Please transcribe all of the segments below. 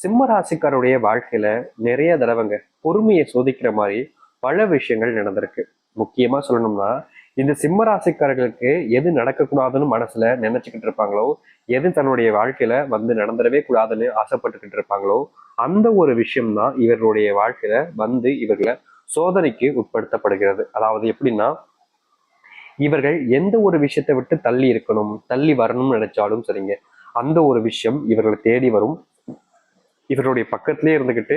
சிம்ம ராசிக்காருடைய வாழ்க்கையில நிறைய தடவைங்க பொறுமையை சோதிக்கிற மாதிரி பல விஷயங்கள் நடந்திருக்கு. முக்கியமா சொல்லணும்னா, இந்த சிம்ம ராசிக்காரர்களுக்கு எது நடக்கக்கூடாதுன்னு மனசுல நினைச்சுக்கிட்டு இருப்பாங்களோ, எது தன்னுடைய வாழ்க்கையில நடந்துடவே கூடாதுன்னு ஆசைப்பட்டுக்கிட்டு இருப்பாங்களோ, அந்த ஒரு விஷயம் தான் இவர்களுடைய வாழ்க்கையில இவர்களை சோதனைக்கு உட்படுத்தப்படுகிறது. அதாவது எப்படின்னா, இவர்கள் எந்த ஒரு விஷயத்தை விட்டு தள்ளி இருக்கணும், தள்ளி வரணும்னு நினைச்சாலும் சரிங்க, அந்த ஒரு விஷயம் இவர்களை தேடி வரும். இவருடைய பக்கத்திலே இருந்துகிட்டு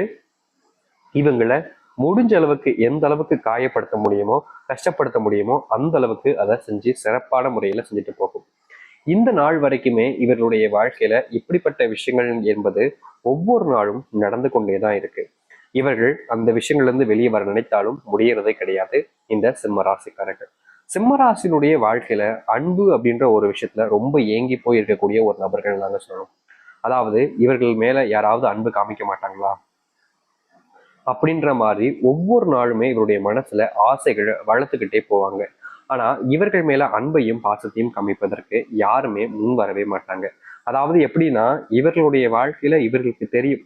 இவங்களை முடிஞ்ச அளவுக்கு எந்த அளவுக்கு காயப்படுத்த முடியுமோ, கஷ்டப்படுத்த முடியுமோ அந்த அளவுக்கு அதை செஞ்சு சிறப்பான முறையில செஞ்சுட்டு போகும். இந்த நாள் வரைக்குமே இவர்களுடைய வாழ்க்கையில இப்படிப்பட்ட விஷயங்கள் என்பது ஒவ்வொரு நாளும் நடந்து கொண்டேதான் இருக்கு. இவர்கள் அந்த விஷயங்கள்ல இருந்து வெளியே வர நினைத்தாலும் முடியறதே கிடையாது இந்த சிம்ம ராசிக்காரர்கள். சிம்ம ராசியினுடைய வாழ்க்கையில அன்பு அப்படின்ற ஒரு விஷயத்துல ரொம்ப ஏங்கி போய் இருக்கக்கூடிய ஒரு நபர்கள் நாங்க சொல்லணும். அதாவது இவர்கள் மேல யாராவது அன்பு காமிக்க மாட்டாங்களா அப்படின்ற மாதிரி ஒவ்வொரு நாளுமே இவருடைய மனசுல ஆசைகளை வளர்த்துக்கிட்டே போவாங்க. ஆனா இவர்கள் மேல அன்பையும் பாசத்தையும் காமிப்பதற்கு யாருமே முன் வரவே மாட்டாங்க. அதாவது எப்படின்னா, இவர்களுடைய வாழ்க்கையில இவர்களுக்கு தெரியும்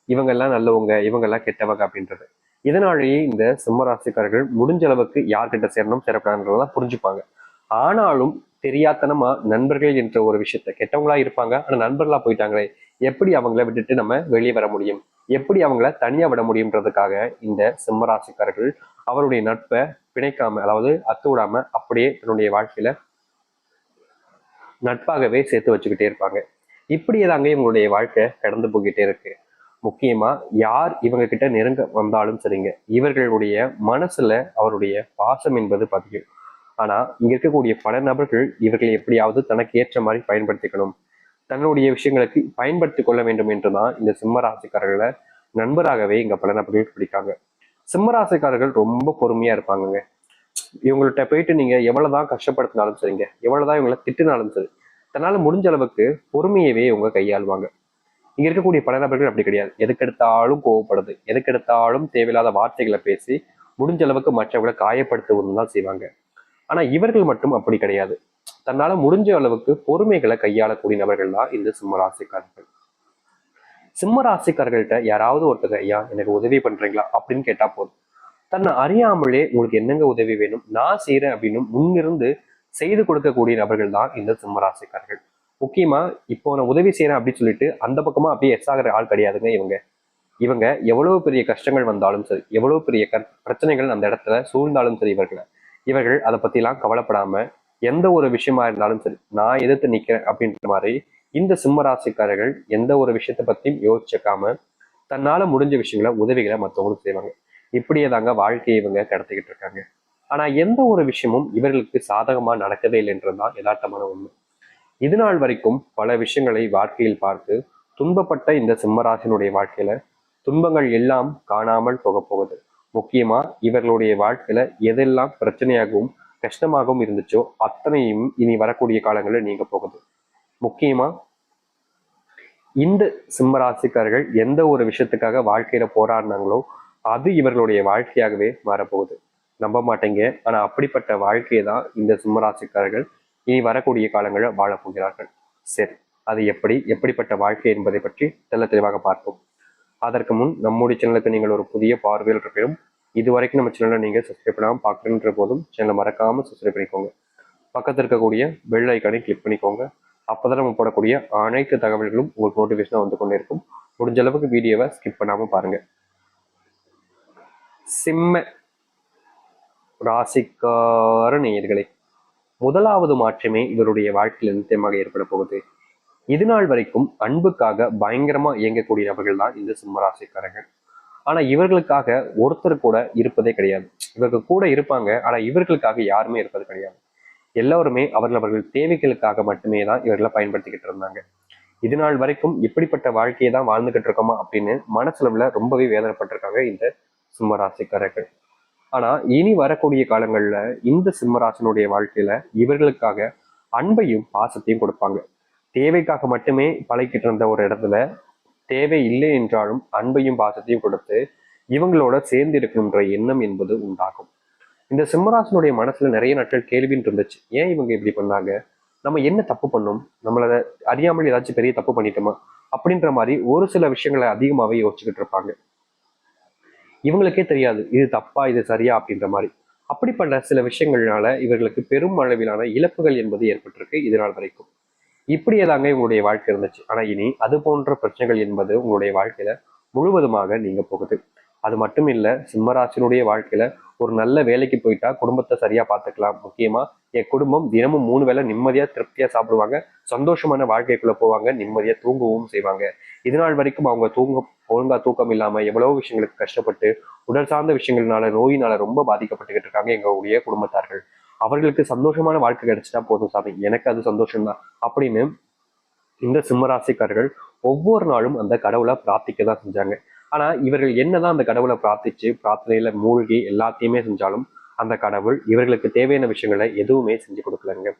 இவங்க எல்லாம் நல்லவங்க, இவங்க எல்லாம் கெட்டவங்க அப்படின்றது. இதனாலேயே இந்த சிம்மராசிக்காரர்கள் முடிஞ்ச அளவுக்கு யார்கிட்ட சேரணும் சேரக்கூடாதுன்றதெல்லாம் புரிஞ்சுப்பாங்க. ஆனாலும் தெரியாத்தனமா நண்பர்கள் என்ற ஒரு விஷயத்த, கெட்டவங்களா இருப்பாங்க ஆனா நண்பர்களா போயிட்டாங்களே, எப்படி அவங்கள விட்டுட்டு நம்ம வெளியே வர முடியும், எப்படி அவங்கள தனியா விட முடியும்ன்றதுக்காக இந்த சிம்மராசிக்காரர்கள் அவருடைய நட்பை பிணைக்காம, அதாவது அத்து விடாம அப்படியே தன்னுடைய வாழ்க்கையில நட்பாகவே சேர்த்து வச்சுக்கிட்டே இருப்பாங்க. இப்படியே தாங்க இவங்களுடைய வாழ்க்கை கடந்து போய்கிட்டே இருக்கு. முக்கியமா யார் இவங்க கிட்ட நெருங்க வந்தாலும் சரிங்க, இவர்களுடைய மனசுல அவருடைய பாசம் என்பது பதியும். ஆனா இங்க இருக்கக்கூடிய பல நபர்கள் இவர்களை எப்படியாவது தனக்கு ஏற்ற மாதிரி பயன்படுத்திக்கணும், தன்னுடைய விஷயங்களுக்கு பயன்படுத்திக் கொள்ள வேண்டும் என்றுதான் இந்த சிம்ம ராசிக்காரர்களை நண்பராகவே இங்க பல நபர்கள் பிடிக்காங்க. சிம்ம ராசிக்காரர்கள் ரொம்ப பொறுமையா இருப்பாங்கங்க. இவங்கள்ட்ட போயிட்டு நீங்க எவ்வளவுதான் கஷ்டப்படுத்தினாலும் சரிங்க, எவ்வளவுதான் இவங்களை திட்டினாலும் சரி, தன்னால முடிஞ்ச அளவுக்கு பொறுமையவே இவங்க கையாளுவாங்க. இங்க இருக்கக்கூடிய பல நபர்கள் அப்படி கிடையாது. எதுக்கெடுத்தாலும் கோவப்படுது, எதுக்கெடுத்தாலும் தேவையில்லாத வார்த்தைகளை பேசி முடிஞ்ச அளவுக்கு மற்றவங்களை காயப்படுத்துவதும் தான் செய்வாங்க. ஆனா இவர்கள் மட்டும் அப்படி கிடையாது. தன்னால முடிஞ்ச அளவுக்கு பொறுமைகளை கையாளக்கூடிய நபர்கள் தான் இந்த சிம்ம ராசிக்காரர்கள். சிம்ம ராசிக்காரர்கள்ட்ட யாராவது ஒருத்தர், ஐயா எனக்கு உதவி பண்றீங்களா அப்படின்னு கேட்டா போதும், தன்னை அறியாமலே உங்களுக்கு என்னங்க உதவி வேணும் நான் செய்யறேன் அப்படின்னு முன்னிருந்து செய்து கொடுக்கக்கூடிய நபர்கள் தான் இந்த சிம்ம ராசிக்காரர்கள். முக்கியமா இப்போ நான் உதவி செய்யறேன் அப்படின்னு சொல்லிட்டு அந்த பக்கமா அப்படியே எஸ் ஆகிற ஆள் கிடையாதுங்க இவங்க. இவங்க எவ்வளவு பெரிய கஷ்டங்கள் வந்தாலும் சரி, எவ்வளவு பெரிய பிரச்சனைகள் அந்த இடத்துல சூழ்ந்தாலும் சரி, இவர்கள் அதை பத்திலாம் கவலைப்படாம எந்த ஒரு விஷயமா இருந்தாலும் சரி நான் எதிர்த்து நிக்கிறேன் அப்படின்ற மாதிரி இந்த சிம்ம ராசிக்காரர்கள் எந்த ஒரு விஷயத்தை பத்தியும் யோசிச்சுக்காம தன்னால முடிஞ்ச விஷயங்களை உதவிகளை மற்றவங்களுக்கு செய்வாங்க. இப்படியே தாங்க வாழ்க்கையை இவங்க கடத்திக்கிட்டு இருக்காங்க. ஆனா எந்த ஒரு விஷயமும் இவர்களுக்கு சாதகமா நடக்கவே இல்லைன்றதுதான் யதார்த்தமான உண்மை. இது நாள் வரைக்கும் பல விஷயங்களை வாழ்க்கையில் பார்த்து துன்பப்பட்ட இந்த சிம்மராசினுடைய வாழ்க்கையில துன்பங்கள் எல்லாம் காணாமல் போக போகுது. முக்கியமா இவர்களுடைய வாழ்க்கையில எதெல்லாம் பிரச்சனையாகவும் கஷ்டமாகவும் இருந்துச்சோ அத்தனையும் இனி வரக்கூடிய காலங்களில் நீங்க போகுது. முக்கியமா இந்த சிம்மராசிக்காரர்கள் எந்த ஒரு விஷயத்துக்காக வாழ்க்கையில போராடினாங்களோ அது இவர்களுடைய வாழ்க்கையாகவே மாறப்போகுது. நம்ப மாட்டேங்க, ஆனா அப்படிப்பட்ட வாழ்க்கையை தான் இந்த சிம்மராசிக்காரர்கள் இனி வரக்கூடிய காலங்களில் வாழப் போகிறார்கள். சரி, அது எப்படிப்பட்ட வாழ்க்கை என்பதை பற்றி தெளிவாக பார்ப்போம். அதற்கு முன் நம்முடைய சேனலுக்கு நீங்கள் ஒரு புதிய பார்வையில் இருப்பினும் இதுவரைக்கும் நம்ம சேனலை நீங்க சப்ஸ்கிரைப் பண்ணாமல் பார்க்கணுன்ற போதும் சேனலை மறக்காம சப்ஸ்கிரைப் பண்ணிக்கோங்க. பக்கத்தில் இருக்கக்கூடிய பெல் ஐக்கானை கிளிக் பண்ணிக்கோங்க. அப்போதான் நம்ம போடக்கூடிய அனைத்து தகவல்களும் உங்களுக்கு நோட்டிஃபிகேஷனாக வந்து கொண்டே இருக்கும். முடிஞ்ச அளவுக்கு வீடியோவை ஸ்கிப் பண்ணாம பாருங்க. சிம்ம ராசிக்கார நேயர்களே, முதலாவது மாற்றமே இவருடைய வாழ்க்கையில் நிச்சயமாக ஏற்பட போகுது. இது நாள் வரைக்கும் அன்புக்காக பயங்கரமா இயங்கக்கூடிய நபர்கள் தான் இந்த சிம்ம ராசிக்காரர்கள். ஆனா இவர்களுக்காக ஒருத்தர் கூட இருப்பதே கிடையாது. இவர்கள் கூட இருப்பாங்க, ஆனா இவர்களுக்காக யாருமே இருப்பது கிடையாது. எல்லோருமே அவர்கள் தேவைகளுக்காக மட்டுமே தான் இவர்களை பயன்படுத்திக்கிட்டு இருந்தாங்க. இது நாள் வரைக்கும் இப்படிப்பட்ட வாழ்க்கையை தான் வாழ்ந்துகிட்டு இருக்கோமா அப்படின்னு மனசுல ரொம்பவே வேதனைப்பட்டிருக்காங்க இந்த சிம்மராசிக்காரர்கள். ஆனா இனி வரக்கூடிய காலங்கள்ல இந்த சிம்மராசனுடைய வாழ்க்கையில இவர்களுக்காக அன்பையும் பாசத்தையும் கொடுப்பாங்க. தேவைக்காக மட்டுமே பழகிட்டு இருந்த ஒரு இடத்துல தேவை இல்லை என்றாலும் அன்பையும் பாசத்தையும் கொடுத்து இவங்களோட சேர்ந்து இருக்கணுன்ற எண்ணம் என்பது உண்டாகும். இந்த சிம்மராசனுடைய மனசுல நிறைய நாட்கள் கேள்வின்னு இருந்துச்சு. ஏன் இவங்க இப்படி பண்ணாங்க, நம்ம என்ன தப்பு பண்ணோம், நம்மள அறியாமல் ஏதாச்சும் பெரிய தப்பு பண்ணிட்டோமா, அப்படின்ற மாதிரி ஒரு சில விஷயங்களை அதிகமாவே யோசிச்சுக்கிட்டு இருப்பாங்க. இவங்களுக்கே தெரியாது இது தப்பா இது சரியா அப்படின்ற மாதிரி. அப்படிப்பட்ட சில விஷயங்கள்னால இவர்களுக்கு பெரும் அளவிலான இழப்புகள் என்பது ஏற்பட்டிருக்கு இது நாள் வரைக்கும். இப்படியே தாங்க இவங்களுடைய வாழ்க்கை இருந்துச்சு. ஆனா இனி அது போன்ற பிரச்சனைகள் என்பது உங்களுடைய வாழ்க்கையில முழுவதுமாக நீங்க போகுது. அது மட்டும் இல்ல, சிம்மராசினுடைய வாழ்க்கையில ஒரு நல்ல வேலைக்கு போயிட்டா குடும்பத்தை சரியா பார்த்துக்கலாம். முக்கியமா என் குடும்பம் தினமும் 3 வேளை நிம்மதியா திருப்தியா சாப்பிடுவாங்க, சந்தோஷமான வாழ்க்கைக்குள்ள போவாங்க, நிம்மதியா தூங்கவும் செய்வாங்க. இது நாள் வரைக்கும் அவங்க ஒழுங்கா தூக்கம் இல்லாம எவ்வளவோ விஷயங்களுக்கு கஷ்டப்பட்டு உடல் சார்ந்த விஷயங்கள்னால நோயினால ரொம்ப பாதிக்கப்பட்டுக்கிட்டு இருக்காங்க எங்களுடைய குடும்பத்தார்கள். அவர்களுக்கு சந்தோஷமான வாழ்க்கை கிடைச்சிட்டா போதும் சாமி, எனக்கு அது சந்தோஷம்தான் அப்படின்னு இந்த சிம்மராசிக்காரர்கள் ஒவ்வொரு நாளும் அந்த கடவுளை பிரார்த்திக்க தான் செஞ்சாங்க. ஆனா இவர்கள் என்னதான் அந்த கடவுளை பிரார்த்திச்சு பிரார்த்தனையில மூழ்கி எல்லாத்தையுமே செஞ்சாலும் அந்த கடவுள் இவர்களுக்கு தேவையான விஷயங்களை எதுவுமே செஞ்சு கொடுக்கலங்க.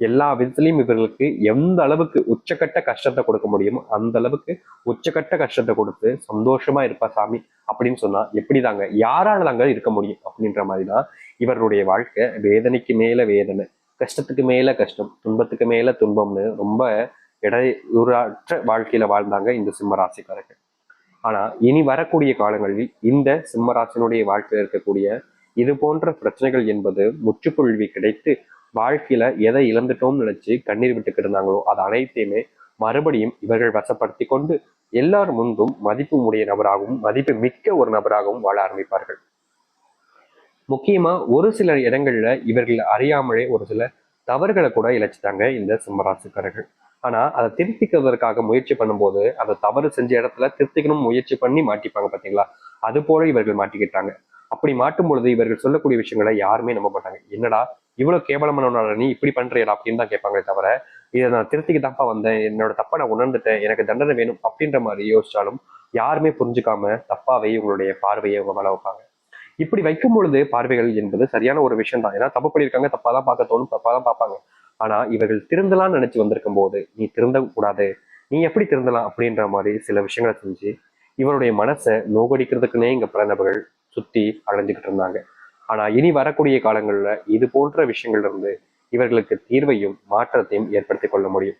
எல்லா விதத்திலையும் இவர்களுக்கு எந்த அளவுக்கு உச்சக்கட்ட கஷ்டத்தை கொடுக்க முடியுமோ அந்த அளவுக்கு உச்சக்கட்ட கஷ்டத்தை கொடுத்து சந்தோஷமா இருப்பா சாமி அப்படின்னு சொன்னா எப்படிதாங்க யாரால தாங்க இருக்க முடியும் அப்படின்ற மாதிரிதான் இவருடைய வாழ்க்கை வேதனைக்கு மேல வேதனை, கஷ்டத்துக்கு மேல கஷ்டம், துன்பத்துக்கு மேல துன்பம்னு ரொம்ப இடையூறற்ற வாழ்க்கையில வாழ்ந்தாங்க இந்த சிம்ம ராசிக்காரர்கள். ஆனா இனி வரக்கூடிய காலங்களில் இந்த சிம்ம ராசினுடைய வாழ்க்கையில இருக்கக்கூடிய இது போன்ற பிரச்சனைகள் என்பது முற்றுப்புள்ளி கிடைத்து வாழ்க்கையில எதை இழந்துட்டோம்னு நினைச்சு கண்ணீர் விட்டுக்கிட்டு இருந்தாங்களோ அது அனைத்தையுமே மறுபடியும் இவர்கள் வசப்படுத்தி கொண்டு எல்லார் முன்பும் மதிப்பு உடைய நபராகவும் மதிப்பு மிக்க ஒரு நபராகவும் வாழ ஆரம்பிப்பார்கள். முக்கியமா ஒரு சில இடங்கள்ல இவர்கள் அறியாமலே ஒரு சில தவறுகளை கூட இழைச்சிட்டாங்க இந்த சிம்மராசிக்காரர்கள். ஆனா அதை திருத்திக்கிறதுக்காக முயற்சி பண்ணும்போது அதை தவறு செஞ்ச இடத்துல திருத்திக்கணும் முயற்சி பண்ணி மாட்டிப்பாங்க பாத்தீங்களா, அது போல இவர்கள் மாட்டிக்கிட்டாங்க. அப்படி மாட்டும் பொழுது இவர்கள் சொல்லக்கூடிய விஷயங்களை யாருமே நம்ப மாட்டாங்க. என்னடா இவ்வளவு கேவலமானவனால நீ இப்படி பண்றியடா அப்படின்னு தான் கேட்பாங்களே தவிர இதை நான் திருத்திக்கு தான்ப்பா வந்தேன், என்னோட தப்பை நான் உணர்ந்துட்டேன், எனக்கு தண்டனை வேணும் அப்படின்ற மாதிரி யோசிச்சாலும் யாருமே புரிஞ்சுக்காம தப்பாவே இவங்களுடைய பார்வையை அவங்க மேல வைப்பாங்க. இப்படி வைக்கும் பொழுது பார்வைகள் என்பது சரியான ஒரு விஷயம் தான். ஏன்னா தப்பு பண்ணியிருக்காங்க, தப்பா தான் பார்க்க தோணும், தப்பா தான் பார்ப்பாங்க. ஆனா இவர்கள் திருந்தலாம்னு நினைச்சு வந்திருக்கும் போது நீ திருந்த கூடாது, நீ எப்படி திருந்தலாம் அப்படின்ற மாதிரி சில விஷயங்களை செஞ்சு இவருடைய மனசை நோகடிக்கிறதுக்குன்னே இங்க பல நபர்கள் சுத்தி அலைஞ்சுக்கிட்டு இருந்தாங்க. ஆனா இனி வரக்கூடிய காலங்கள்ல இது போன்ற விஷயங்கள்ல இருந்து இவர்களுக்கு தீர்வையும் மாற்றத்தையும் ஏற்படுத்திக் கொள்ள முடியும்.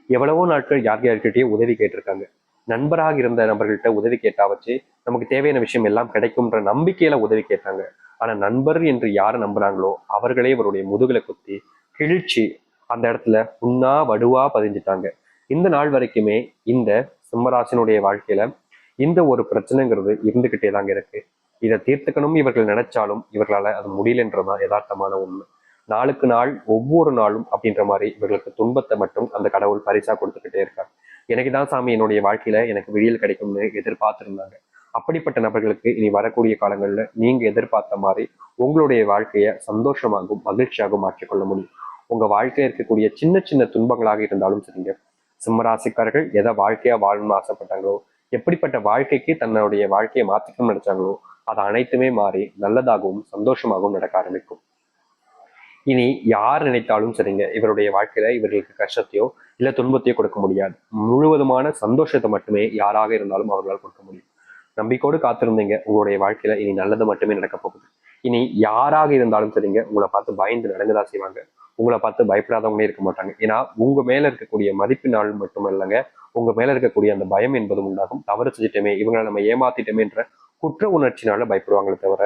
எவ்வளவோ நாட்கள் யார் யார்கிட்டயே உதவி கேட்டிருக்காங்க. நண்பராக இருந்த நபர்கள்ட்ட உதவி கேட்டா வச்சு நமக்கு தேவையான விஷயம் எல்லாம் கிடைக்கும்ன்ற நம்பிக்கையில உதவி கேட்டாங்க. ஆனா நண்பர் என்று யாரை நம்புறாங்களோ அவர்களே இவருடைய முதுகுல குத்தி கிழிச்சு அந்த இடத்துல புண்ணா வடுவா பதிஞ்சுட்டாங்க. இந்த நாள் வரைக்குமே இந்த சிம்மராசினுடைய வாழ்க்கையில இந்த ஒரு பிரச்சனைங்கிறது இருந்துகிட்டே தாங்க இருக்கு. இதை தீர்த்துக்கணும் இவர்கள் நினைச்சாலும் இவர்களால அது முடியலன்றதுதான் யதார்த்தமான உண்மை. நாளுக்கு நாள் ஒவ்வொரு நாளும் அப்படின்ற மாதிரி இவர்களுக்கு துன்பத்தை மட்டும் அந்த கடவுள் பரிசா கொடுத்துக்கிட்டே இருக்காங்க. எனக்கு தான் சாமி என்னுடைய வாழ்க்கையில எனக்கு விடியல் கிடைக்கும்னு எதிர்பார்த்திருந்தாங்க. அப்படிப்பட்ட நபர்களுக்கு இனி வரக்கூடிய காலங்கள்ல நீங்க எதிர்பார்த்த மாதிரி உங்களுடைய வாழ்க்கைய சந்தோஷமாகவும் மகிழ்ச்சியாகவும் மாற்றிக்கொள்ள முடியும். உங்க வாழ்க்கையில இருக்கக்கூடிய சின்ன சின்ன துன்பங்களாக இருந்தாலும் சரிங்க, சிம்மராசிக்காரர்கள் எதை வாழ்க்கையா வாழணும்னு ஆசைப்பட்டாங்களோ, எப்படிப்பட்ட வாழ்க்கைக்கு தன்னுடைய வாழ்க்கையை மாத்திக்கணும்னு நினைச்சாங்களோ அது அனைத்துமே மாறி நல்லதாகவும் சந்தோஷமாகவும் நடக்க ஆரம்பிக்கும். இனி யார் நினைத்தாலும் சரிங்க இவருடைய வாழ்க்கையில இவர்களுக்கு கஷ்டத்தையோ இல்ல துன்பத்தையோ கொடுக்க முடியாது. முழுவதுமான சந்தோஷத்தை மட்டுமே யாராக இருந்தாலும் அவர்களால் கொடுக்க முடியும். நம்பிக்கையோடு காத்திருந்தீங்க, உங்களுடைய வாழ்க்கையில இனி நல்லது மட்டுமே நடக்க போகுது. இனி யாராக இருந்தாலும் சரிங்க உங்களை பார்த்து பயந்து நடந்துதான் செய்வாங்க. உங்களை பார்த்து பயப்படாதவங்களே இருக்க மாட்டாங்க. ஏன்னா உங்க மேல இருக்கக்கூடிய மதிப்பினால் மட்டும் இல்லைங்க, உங்க மேல இருக்கக்கூடிய அந்த பயம் என்பதும் உண்டாகும். தவறு செஞ்சுட்டோமே, இவங்களை நம்ம ஏமாத்திட்டோமேன்ற குற்ற உணர்ச்சினால பயப்படுவாங்களே தவிர